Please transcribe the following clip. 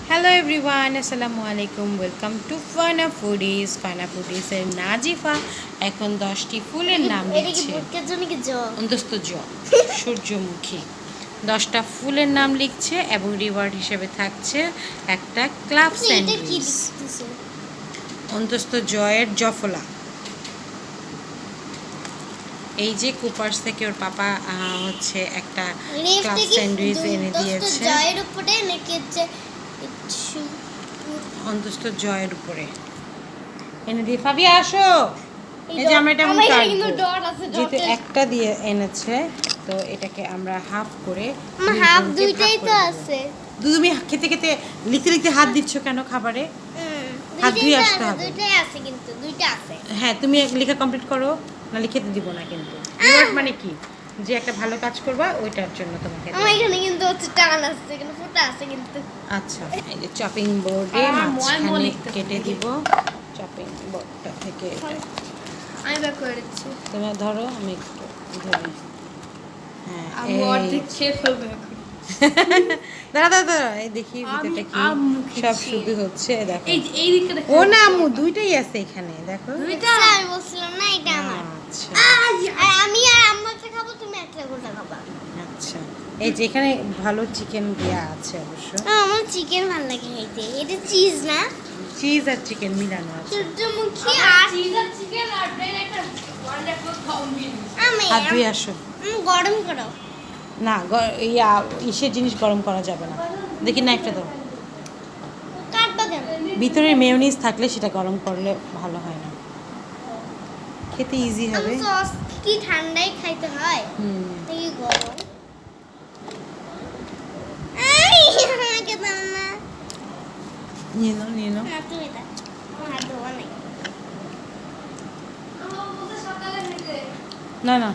Hello everyone, আসসালামু আলাইকুম। Welcome to Fanaa foodies. ফানা ফুডিজের নাজিফা এখন 10টি ফুলের নাম লিখছে। অন্তস্থ জ সূর্যমুখী 10টা ফুলের নাম লিখছে এবং রিওয়ার্ড হিসেবে থাকছে একটা ক্লাব স্যান্ডউইচ। অন্তস্থ জয়ের জফলা। এই যে কুপার্স থেকে ওর পাপা হচ্ছে একটা ক্লাব স্যান্ডউইচ এনে দিয়েছে অন্তস্থ জয়ের উপরে এনে দিয়ে। ফাবিয়া আসো, এই যে আমরা এটা যেহেতু একটা দিয়ে এনেছে তো এটাকে আমরা হাফ করে দুইটাই তো আছে। তুমি খেতে খেতে লিখতে লিখতে হাত দিচ্ছ কেন খাবারে? হাত ধুয়ে আসতে হবে। দুইটাই আছে, কিন্তু দুইটা আছে। হ্যাঁ, তুমি লেখা কমপ্লিট করো, নাহলে খেতে দিব না। কিন্তু রিওয়ার্ড মানে কি, যে একটা ভালো কাজ করবা ওইটার জন্য তোমাকে। আমার এখানে কিন্তু হচ্ছে টান আছে, এখানে ফোঁটা আছে কিন্তু। আচ্ছা, এই যে চপিং বোর্ডে মাঝখানে কেটে দিব। চপিং বোর্ডটা থেকে আমি ব্যাক করে দিচ্ছি। তুমি ধরো, আমি একটু ধরি। হ্যাঁ, আমি অর্ধেক খেয়ে ফেলবো এখন। দাঁড়া দাঁড়া দাঁড়া, এই দেখি ভিতরটা কি সব শুধু হচ্ছে। দেখো এই দিকটা দেখো। ও না আম্মু, দুইটাই আছে এখানে, দেখো। দুইটা আমি বলছিলাম না এটা আমার। আচ্ছা আর আমি আর আম্মু একটা খাবো, তুমি একটা গোটা খাবা। আচ্ছা, এই যে এখানে ভালো চিকেন দেয়া আছে অবশ্য। আমার চিকেন ভালো লাগে খাইতে। এটা চিজ না, চিজ আর চিকেন মিলানো আছে। সূর্যমুখী আর চিজ আর চিকেন আর ব্রেড একটা ওয়ান্ডারফুল কম্বিনেশন। আমি হাত ধুয়ে আসো। গরম করো না, ইসের জিনিস গরম করা যাবে না। দেখি না একটা দাও। কাটবা কেন? ভিতরে মেয়োনিজ থাকলে সেটা গরম করলে ভালো হয় না, খেতে ইজি হবে। সস কি ঠান্ডাই খাইতে হয়? এই গরম। আমাকে দাও না। নিয়ে নাও, নিয়ে নাও। না, তুমি দাও। আমার হাত ধোয়া নাই। না না